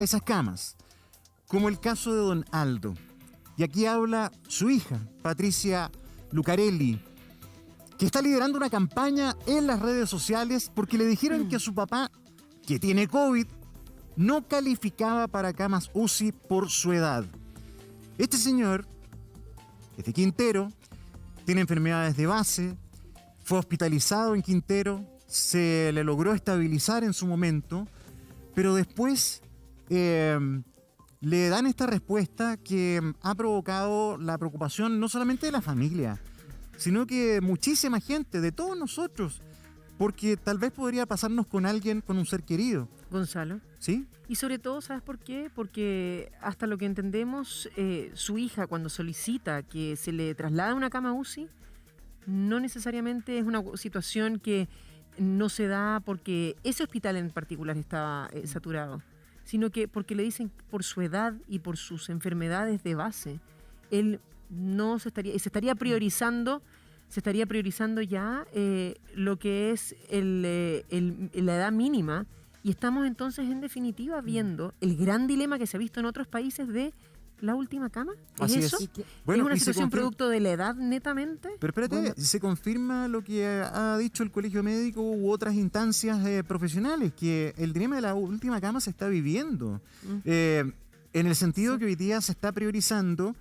esas camas, como el caso de don Aldo. Y aquí habla su hija, Patricia Lucarelli, que está liderando una campaña en las redes sociales porque le dijeron que a su papá, que tiene COVID, no calificaba para camas UCI por su edad. Este señor es de Quintero, tiene enfermedades de base, fue hospitalizado en Quintero, se le logró estabilizar en su momento, pero después le dan esta respuesta que ha provocado la preocupación no solamente de la familia, sino que muchísima gente, de todos nosotros, porque tal vez podría pasarnos con alguien, con un ser querido. Gonzalo. ¿Sí? Y sobre todo, ¿sabes por qué? Porque hasta lo que entendemos, su hija cuando solicita que se le traslade a una cama UCI, no necesariamente es una situación que no se da porque ese hospital en particular estaba saturado, sino que porque le dicen por su edad y por sus enfermedades de base, él no se estaría priorizando. Se estaría priorizando ya lo que es la edad mínima, y estamos entonces en definitiva viendo el gran dilema que se ha visto en otros países de la última cama. ¿Es Así eso? es. ¿Es Bueno, una y se situación confirma, producto de la edad netamente? pero espérate, Bueno, se confirma lo que ha dicho el Colegio Médico u otras instancias profesionales, que el dilema de la última cama se está viviendo. En el sentido que hoy día se está priorizando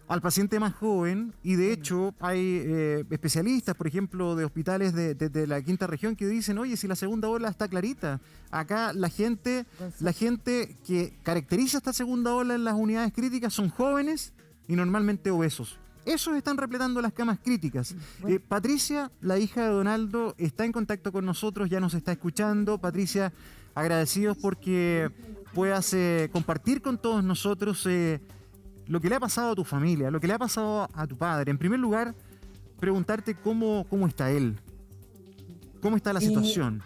al paciente más joven, y de hecho hay especialistas, por ejemplo, de hospitales de la quinta región que dicen, oye, si la segunda ola está clarita, acá la gente que caracteriza esta segunda ola en las unidades críticas son jóvenes y normalmente obesos. Esos están repletando las camas críticas. Patricia, la hija de Donaldo, está en contacto con nosotros, ya nos está escuchando. Patricia, agradecidos porque puedas compartir con todos nosotros lo que le ha pasado a tu familia, lo que le ha pasado a tu padre. En primer lugar, preguntarte cómo está él, cómo está la situación.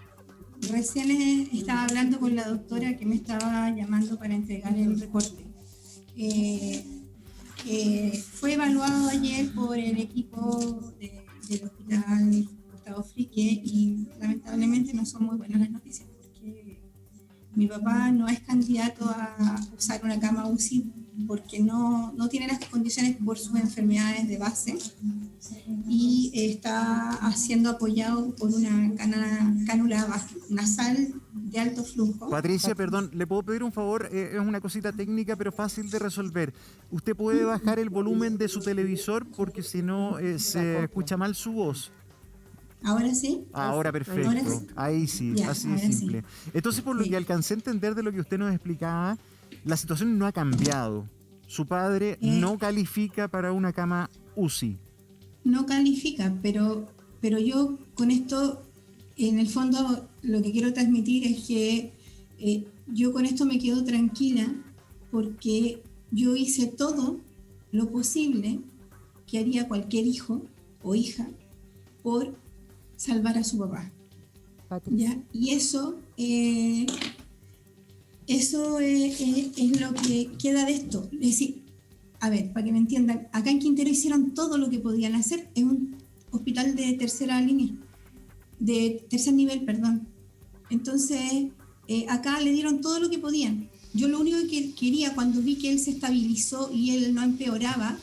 Recién estaba hablando con la doctora que me estaba llamando para entregar el reporte. Fue evaluado ayer por el equipo del hospital Gustavo Frique y lamentablemente no son muy buenas las noticias porque mi papá no es candidato a usar una cama UCI porque no tiene las condiciones por sus enfermedades de base y está siendo apoyado por una cánula nasal de alto flujo. Patricia, perdón, ¿le puedo pedir un favor? Es una cosita técnica pero fácil de resolver. ¿Usted puede bajar el volumen de su televisor porque si no se escucha mal su voz? ¿Ahora sí? Ahora perfecto. ¿Ahora sí? Ahí sí, Ya, así de ahora simple. sí. Entonces, por lo Sí. que alcancé a entender de lo que usted nos explicaba, la situación no ha cambiado. Su padre no califica para una cama UCI. No califica, pero yo con esto, en el fondo, lo que quiero transmitir es que yo con esto me quedo tranquila porque yo hice todo lo posible que haría cualquier hijo o hija por salvar a su papá. ¿Ya? Y eso es lo que queda de esto. Es decir, a ver, para que me entiendan, acá en Quintero hicieron todo lo que podían hacer. Es un hospital de tercera línea, de tercer nivel, perdón. Entonces, acá le dieron todo lo que podían. Yo lo único que quería cuando vi que él se estabilizó y él no empeoraba,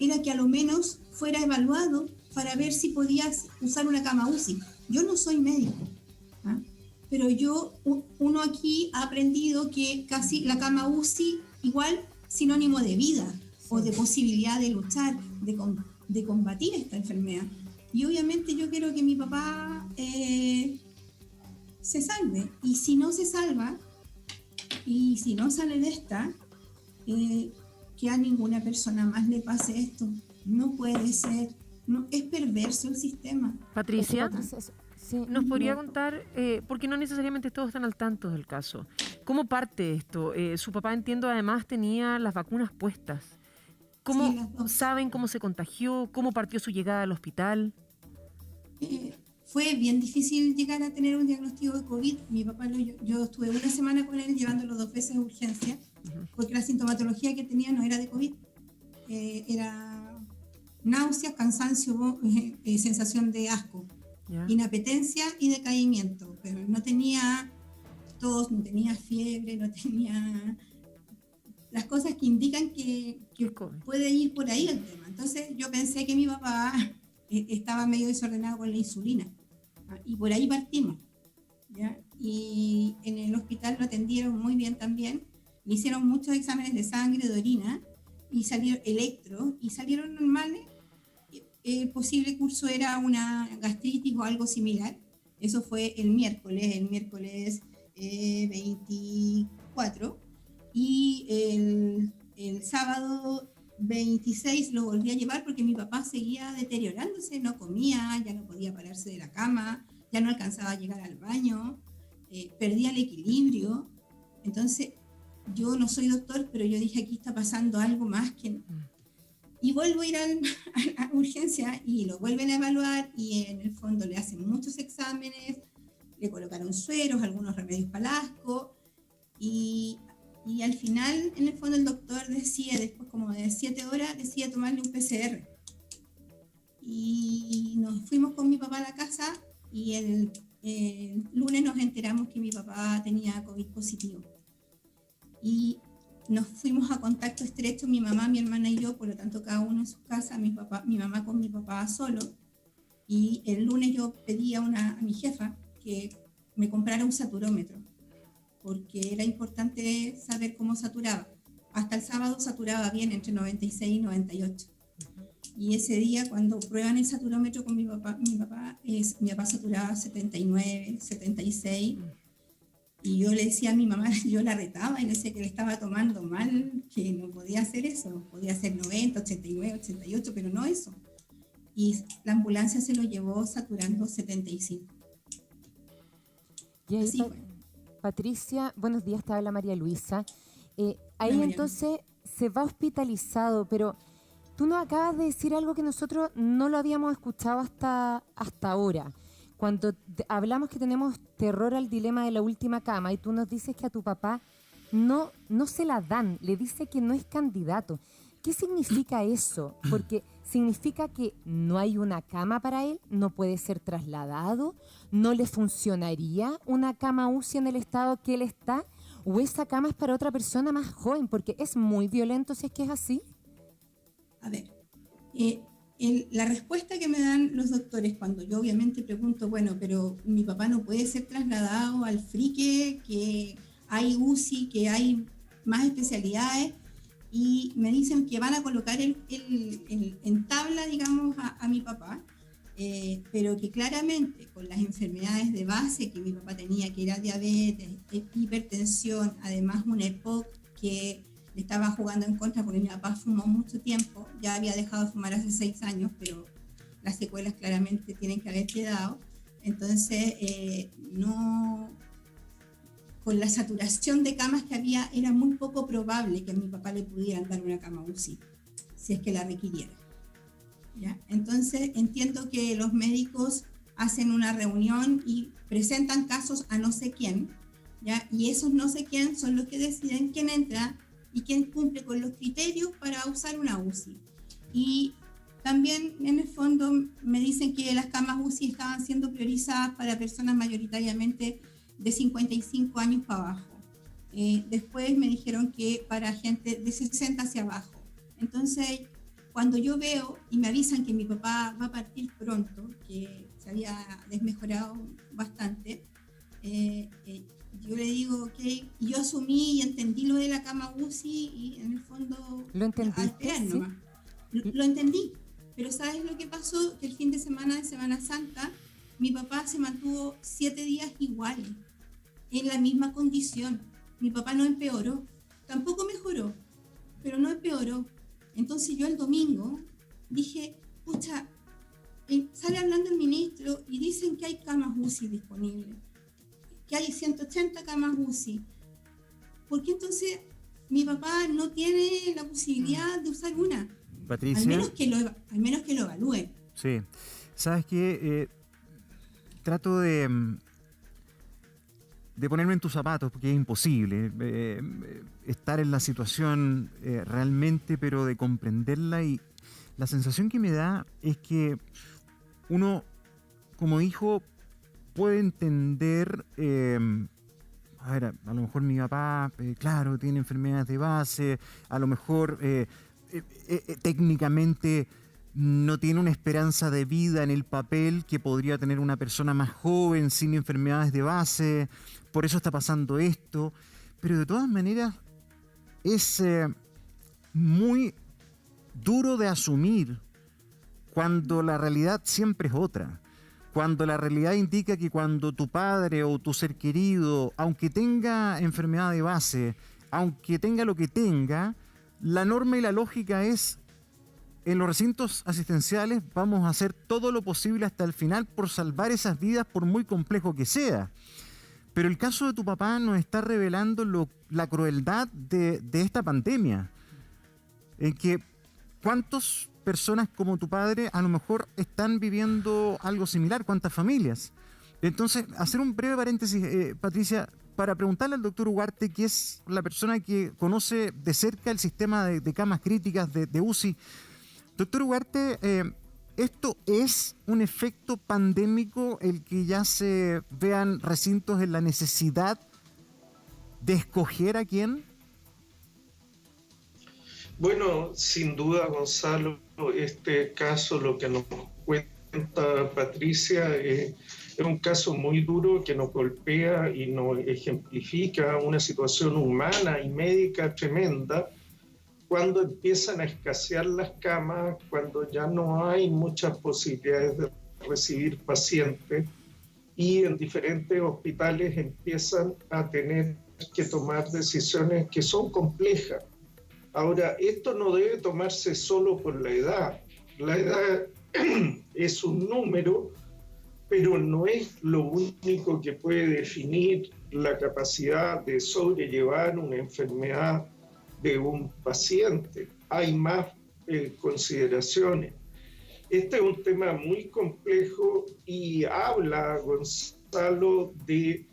era que a lo menos fuera evaluado para ver si podías usar una cama UCI. Yo no soy médico, ¿ah? Pero uno aquí ha aprendido que casi la cama UCI igual sinónimo de vida o de posibilidad de luchar, de combatir esta enfermedad. Y obviamente yo quiero que mi papá se salve. Y si no se salva, y si no sale de esta, que a ninguna persona más le pase esto. No puede ser. No, es perverso el sistema. Patricia, Sí, ¿nos podría contar, porque no necesariamente todos están al tanto del caso, cómo parte esto? Su papá, entiendo, además tenía las vacunas puestas. ¿Cómo Sí, las dos. saben cómo se contagió? ¿Cómo partió su llegada al hospital? Fue bien difícil llegar a tener un diagnóstico de COVID. Mi papá, yo estuve una semana con él llevándolo 2 veces a urgencia, porque la sintomatología que tenía no era de COVID, era náuseas, cansancio, sensación de asco, ¿Ya? inapetencia y decaimiento, pero no tenía tos, no tenía fiebre, no tenía las cosas que indican que puede ir por ahí el tema. Entonces yo pensé que mi papá estaba medio desordenado con la insulina, y por ahí partimos, ¿ya? Y en el hospital lo atendieron muy bien también, me hicieron muchos exámenes de sangre, de orina, y salieron electros, y salieron normales. El posible curso era una gastritis o algo similar. Eso fue el miércoles 24, y el sábado 26 lo volví a llevar porque mi papá seguía deteriorándose, no comía, ya no podía pararse de la cama, ya no alcanzaba a llegar al baño, perdía el equilibrio. Entonces, yo no soy doctor, pero yo dije, aquí está pasando algo más que... Y vuelvo a ir a urgencia y lo vuelven a evaluar, y en el fondo le hacen muchos exámenes, le colocaron sueros, algunos remedios para el asco, y al final, en el fondo, el doctor decía, después como de 7 horas, decía tomarle un PCR. Y nos fuimos con mi papá a la casa, y el lunes nos enteramos que mi papá tenía COVID positivo. Y nos fuimos a contacto estrecho, mi mamá, mi hermana y yo, por lo tanto cada uno en su casa, mi mamá con mi papá solo. Y el lunes yo pedí a mi jefa que me comprara un saturómetro, porque era importante saber cómo saturaba. Hasta el sábado saturaba bien, entre 96 y 98. Y ese día, cuando prueban el saturómetro con mi papá saturaba 79, 76. Y yo le decía a mi mamá, yo la retaba y le decía que le estaba tomando mal, que no podía hacer eso, podía hacer 90, 89, 88, pero no eso. Y la ambulancia se lo llevó saturando 75. Y ahí, Así fue. Patricia, buenos días, te habla María Luisa. Ahí María entonces se va hospitalizado, pero tú nos acabas de decir algo que nosotros no lo habíamos escuchado hasta ahora. Cuando hablamos que tenemos terror al dilema de la última cama, y tú nos dices que a tu papá no se la dan, le dice que no es candidato. ¿Qué significa eso? Porque significa que no hay una cama para él, no puede ser trasladado, no le funcionaría una cama UCI en el estado que él está, o esa cama es para otra persona más joven, porque es muy violento si es que es así. A ver, la respuesta que me dan los doctores cuando yo obviamente pregunto, bueno, pero mi papá no puede ser trasladado al Frique, que hay UCI, que hay más especialidades, y me dicen que van a colocar en tabla, digamos, a mi papá, pero que claramente con las enfermedades de base que mi papá tenía, que era diabetes, hipertensión, además una EPOC que le estaba jugando en contra porque mi papá fumó mucho tiempo, ya había dejado de fumar hace 6 años, pero las secuelas claramente tienen que haber quedado. Entonces, con la saturación de camas que había, era muy poco probable que a mi papá le pudieran dar una cama UCI, si es que la requiriera. ¿Ya? Entonces, entiendo que los médicos hacen una reunión y presentan casos a no sé quién, ¿ya? Y esos no sé quién son los que deciden quién entra y quién cumple con los criterios para usar una UCI. Y también, en el fondo, me dicen que las camas UCI estaban siendo priorizadas para personas mayoritariamente de 55 años para abajo. Después me dijeron que para gente de 60 hacia abajo. Entonces, cuando yo veo y me avisan que mi papá va a partir pronto, que se había desmejorado bastante, yo le digo, ok, y yo asumí y entendí lo de la cama UCI y en el fondo... ¿Lo entendiste? ¿Sí? Lo entendí, pero ¿sabes lo que pasó? Que el fin de Semana Santa, mi papá se mantuvo 7 días igual, en la misma condición. Mi papá no empeoró, tampoco mejoró, pero no empeoró. Entonces yo el domingo dije, pucha, sale hablando el ministro y dicen que hay camas UCI disponibles, que hay 180 camas UCI. ¿Por qué entonces mi papá no tiene la posibilidad de usar una? Patricia. Al menos que lo evalúen. Sí. ¿Sabes qué? Trato de ponerme en tus zapatos, porque es imposible estar en la situación realmente, pero de comprenderla, y la sensación que me da es que uno, como hijo, puede entender a ver, a lo mejor mi papá, claro, tiene enfermedades de base, a lo mejor técnicamente no tiene una esperanza de vida en el papel que podría tener una persona más joven sin enfermedades de base, por eso está pasando esto, pero de todas maneras es muy duro de asumir cuando la realidad siempre es otra. Cuando la realidad indica que cuando tu padre o tu ser querido, aunque tenga enfermedad de base, aunque tenga lo que tenga, la norma y la lógica es, en los recintos asistenciales vamos a hacer todo lo posible hasta el final por salvar esas vidas, por muy complejo que sea. Pero el caso de tu papá nos está revelando la crueldad de esta pandemia, en que cuántas personas como tu padre a lo mejor están viviendo algo similar, cuántas familias. Entonces, hacer un breve paréntesis, Patricia, para preguntarle al doctor Ugarte, que es la persona que conoce de cerca el sistema de camas críticas de UCI. Doctor Ugarte, ¿esto es un efecto pandémico el que ya se vean recintos en la necesidad de escoger a quién? Bueno, sin duda, Gonzalo, este caso, lo que nos cuenta Patricia, es un caso muy duro que nos golpea y nos ejemplifica una situación humana y médica tremenda cuando empiezan a escasear las camas, cuando ya no hay muchas posibilidades de recibir pacientes y en diferentes hospitales empiezan a tener que tomar decisiones que son complejas. Ahora, esto no debe tomarse solo por la edad. La edad es un número, pero no es lo único que puede definir la capacidad de sobrellevar una enfermedad de un paciente. Hay más consideraciones. Este es un tema muy complejo y habla, Gonzalo, de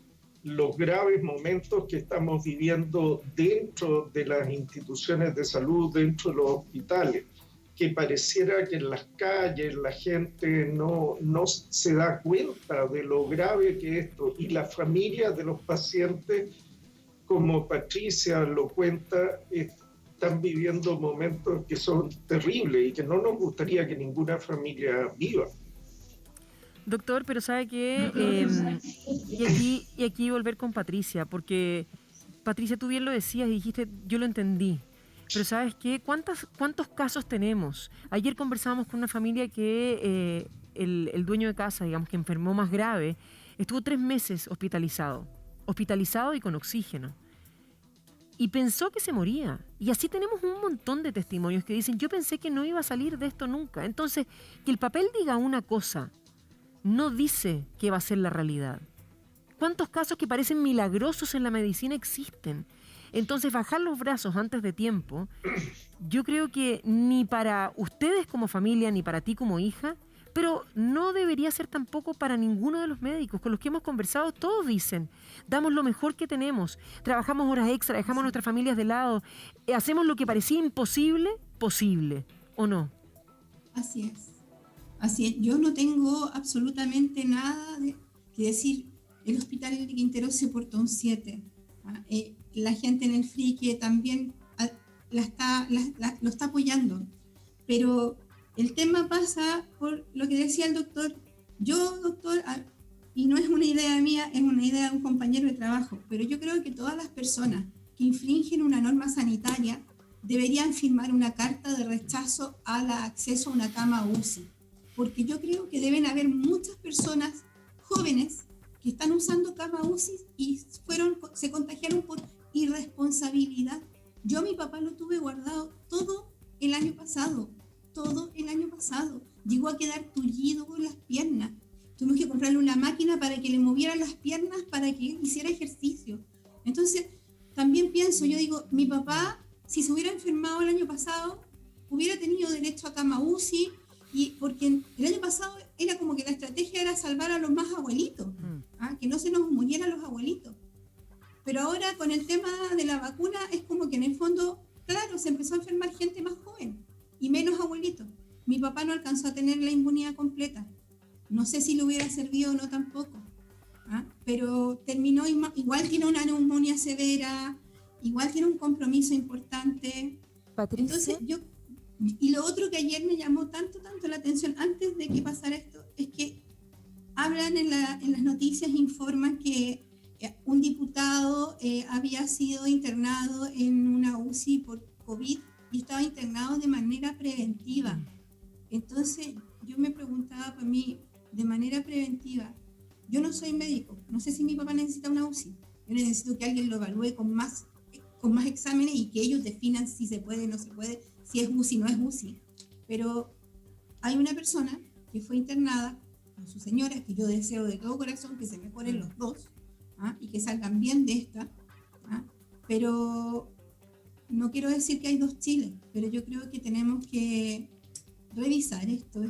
los graves momentos que estamos viviendo dentro de las instituciones de salud, dentro de los hospitales, que pareciera que en las calles la gente no se da cuenta de lo grave que es esto, y las familias de los pacientes, como Patricia lo cuenta, están viviendo momentos que son terribles y que no nos gustaría que ninguna familia viva. Doctor, pero sabe que, y aquí volver con Patricia, porque Patricia, tú bien lo decías y dijiste, yo lo entendí, pero ¿sabes qué? ¿Cuántos casos tenemos? Ayer conversábamos con una familia que el dueño de casa, digamos, que enfermó más grave, estuvo 3 meses hospitalizado y con oxígeno. Y pensó que se moría. Y así tenemos un montón de testimonios que dicen, yo pensé que no iba a salir de esto nunca. Entonces, que el papel diga una cosa no dice que va a ser la realidad. ¿Cuántos casos que parecen milagrosos en la medicina existen? Entonces, bajar los brazos antes de tiempo, yo creo que ni para ustedes como familia, ni para ti como hija, pero no debería ser tampoco para ninguno de los médicos. Con los que hemos conversado, todos dicen, damos lo mejor que tenemos, trabajamos horas extra, dejamos a nuestras familias de lado, hacemos lo que parecía imposible, posible, ¿o no? Así es. Así es. Yo no tengo absolutamente nada que decir. El Hospital de Quintero se portó un 7. La gente en el Frique también lo está apoyando. Pero el tema pasa por lo que decía el doctor. Yo, doctor, y no es una idea mía, es una idea de un compañero de trabajo, pero yo creo que todas las personas que infringen una norma sanitaria deberían firmar una carta de rechazo al acceso a una cama UCI. Porque yo creo que deben haber muchas personas jóvenes que están usando cama UCI y se contagiaron por irresponsabilidad. Yo a mi papá lo tuve guardado todo el año pasado. Llegó a quedar tullido con las piernas. Tuvimos que comprarle una máquina para que le moviera las piernas para que hiciera ejercicio. Entonces, también pienso, yo digo, mi papá, si se hubiera enfermado el año pasado, hubiera tenido derecho a cama UCI, porque el año pasado era como que la estrategia era salvar a los más abuelitos, que no se nos murieran los abuelitos. Pero ahora con el tema de la vacuna es como que en el fondo, claro, se empezó a enfermar gente más joven y menos abuelitos. Mi papá no alcanzó a tener la inmunidad completa. No sé si le hubiera servido o no tampoco. pero terminó igual tiene una neumonía severa, igual tiene un compromiso importante. Patricia. Entonces y lo otro que ayer me llamó tanto la atención antes de que pasara esto es que hablan en las noticias, informan que un diputado había sido internado en una UCI por COVID y estaba internado de manera preventiva. Entonces yo me preguntaba para mí, de manera preventiva, yo no soy médico, no sé si mi papá necesita una UCI, yo necesito que alguien lo evalúe con más exámenes y que ellos definan si se puede o no se puede, si es UCI o no es UCI. Pero hay una persona que fue internada con su señora, que yo deseo de todo corazón que se mejoren los dos, y que salgan bien de esta, pero no quiero decir que hay dos Chiles, pero yo creo que tenemos que revisar esto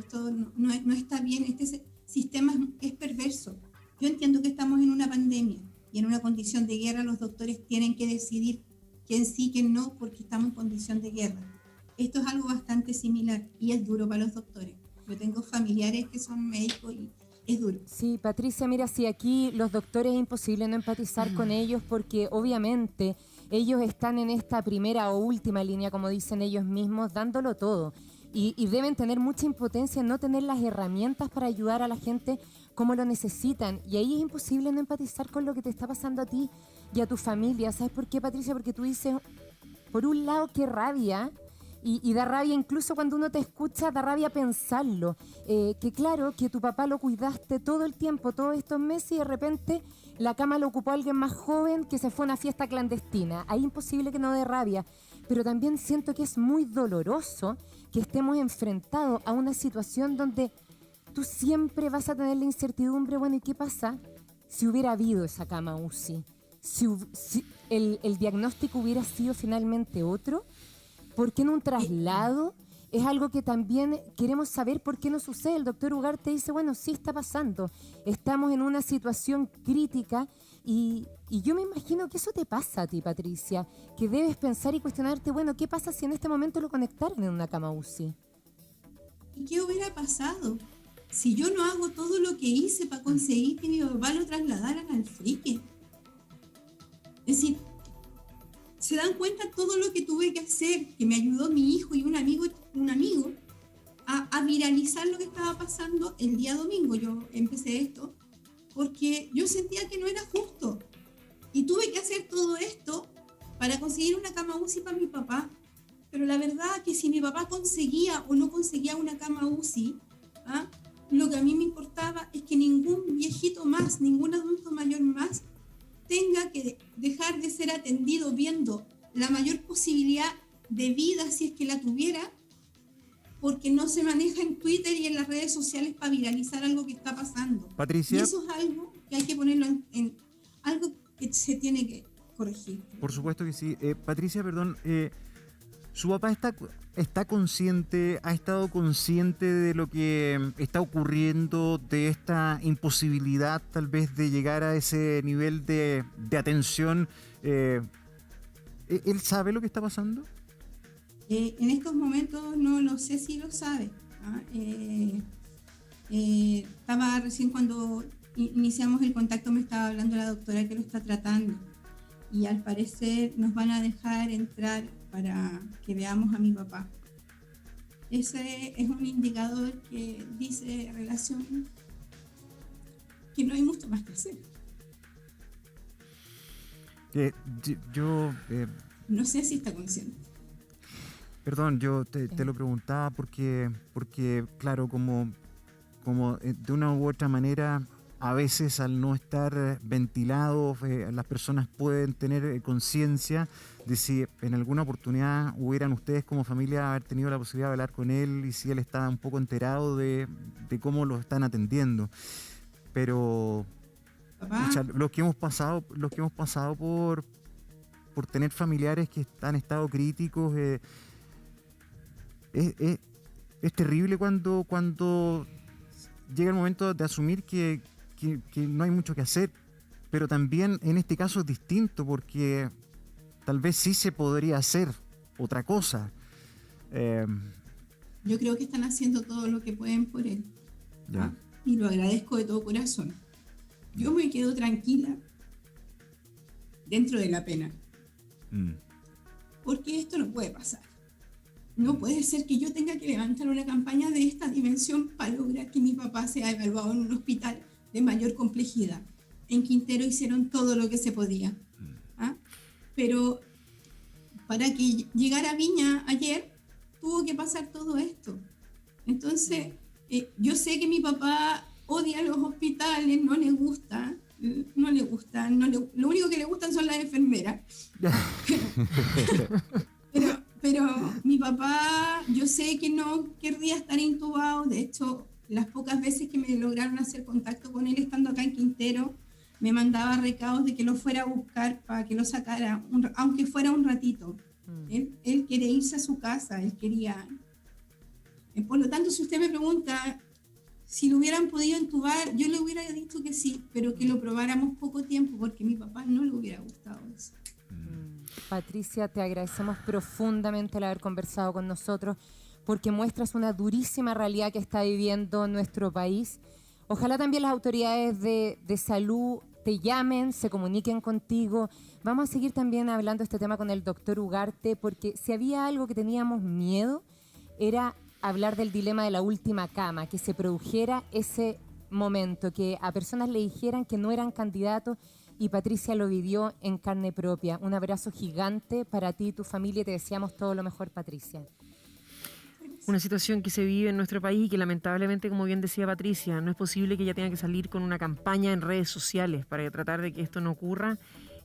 no está bien, este sistema es perverso. Yo entiendo que estamos en una pandemia y en una condición de guerra los doctores tienen que decidir quién sí, quién no, porque estamos en condición de guerra. Esto es algo bastante similar y es duro para los doctores. Yo tengo familiares que son médicos y es duro. Sí, Patricia, mira, si aquí los doctores es imposible no empatizar con ellos porque obviamente ellos están en esta primera o última línea, como dicen ellos mismos, dándolo todo. Y deben tener mucha impotencia en no tener las herramientas para ayudar a la gente como lo necesitan. Y ahí es imposible no empatizar con lo que te está pasando a ti y a tu familia. ¿Sabes por qué, Patricia? Porque tú dices, por un lado, qué rabia. Y da rabia incluso cuando uno te escucha, da rabia pensarlo. Que claro, que tu papá lo cuidaste todo el tiempo, todos estos meses, y de repente la cama lo ocupó alguien más joven que se fue a una fiesta clandestina. Ahí imposible que no dé rabia. Pero también siento que es muy doloroso que estemos enfrentados a una situación donde tú siempre vas a tener la incertidumbre, bueno, ¿y qué pasa si hubiera habido esa cama UCI? Si el diagnóstico hubiera sido finalmente otro. ¿Por qué en un traslado? Es algo que también queremos saber por qué no sucede. El doctor Ugarte dice, bueno, sí está pasando. Estamos en una situación crítica y yo me imagino que eso te pasa a ti, Patricia, que debes pensar y cuestionarte, bueno, ¿qué pasa si en este momento lo conectaran en una cama UCI? ¿Y qué hubiera pasado si yo no hago todo lo que hice para conseguir que mi papá lo trasladaran al Frique? Es decir, se dan cuenta todo lo que tuve que hacer, que me ayudó mi hijo y un amigo a viralizar lo que estaba pasando el día domingo. Yo empecé esto porque yo sentía que no era justo y tuve que hacer todo esto para conseguir una cama UCI para mi papá. Pero la verdad es que si mi papá conseguía o no conseguía una cama UCI, lo que a mí me importaba es que ningún viejito más, ningún adulto mayor más tenga que dejar de ser atendido viendo la mayor posibilidad de vida, si es que la tuviera, porque no se maneja en Twitter y en las redes sociales para viralizar algo que está pasando. Patricia. Y eso es algo que hay que ponerlo en algo que se tiene que corregir. Por supuesto que sí. Patricia, perdón, ¿su papá está consciente, ha estado consciente de lo que está ocurriendo, de esta imposibilidad tal vez de llegar a ese nivel de atención? ¿Él sabe lo que está pasando? En estos momentos no lo sé si lo sabe. Estaba recién cuando iniciamos el contacto, me estaba hablando la doctora que lo está tratando y al parecer nos van a dejar entrar para que veamos a mi papá. Ese es un indicador que dice relación que no hay mucho más que hacer. Yo no sé si está consciente. Perdón, yo te lo preguntaba porque claro, como de una u otra manera, a veces al no estar ventilados, las personas pueden tener conciencia de si en alguna oportunidad hubieran ustedes como familia haber tenido la posibilidad de hablar con él y si él está un poco enterado de cómo lo están atendiendo. Pero los que hemos pasado por tener familiares que han estado críticos, es terrible cuando llega el momento de asumir que no hay mucho que hacer, pero también en este caso es distinto porque tal vez sí se podría hacer otra cosa. Yo creo que están haciendo todo lo que pueden por él. Ya. Y lo agradezco de todo corazón. yo me quedo tranquila dentro de la pena. Porque esto no puede pasar. No puede ser que yo tenga que levantar una campaña de esta dimensión para lograr que mi papá sea evaluado en un hospital de mayor complejidad. En Quintero hicieron todo lo que se podía. ¿Ah? Pero para que llegara a Viña ayer, tuvo que pasar todo esto. Entonces, yo sé que mi papá odia los hospitales, no le gusta, lo único que le gustan son las enfermeras. Pero mi papá, yo sé que no querría estar intubado. De hecho, las pocas veces que me lograron hacer contacto con él estando acá en Quintero, me mandaba recados de que lo fuera a buscar para que lo sacara, aunque fuera un ratito. Él quiere irse a su casa, él quería... Por lo tanto, si usted me pregunta si lo hubieran podido intubar, yo le hubiera dicho que sí, pero que lo probáramos poco tiempo, porque a mi papá no le hubiera gustado eso. Patricia, te agradecemos profundamente el haber conversado con nosotros, porque muestras una durísima realidad que está viviendo nuestro país. Ojalá también las autoridades de salud te llamen, se comuniquen contigo. Vamos a seguir también hablando de este tema con el doctor Ugarte, porque si había algo que teníamos miedo, era hablar del dilema de la última cama, que se produjera ese momento, que a personas le dijeran que no eran candidatos, y Patricia lo vivió en carne propia. Un abrazo gigante para ti y tu familia, te deseamos todo lo mejor, Patricia. Una situación que se vive en nuestro país y que lamentablemente, como bien decía Patricia, no es posible que ella tenga que salir con una campaña en redes sociales para tratar de que esto no ocurra,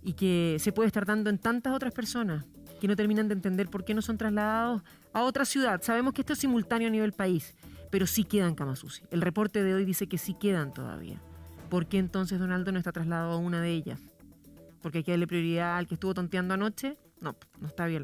y que se puede estar dando en tantas otras personas que no terminan de entender por qué no son trasladados a otra ciudad. Sabemos que esto es simultáneo a nivel país, pero sí quedan camas UCI. El reporte de hoy dice que sí quedan todavía. ¿Por qué entonces Donaldo no está trasladado a una de ellas? ¿Porque hay que darle prioridad al que estuvo tonteando anoche? No, no está bien.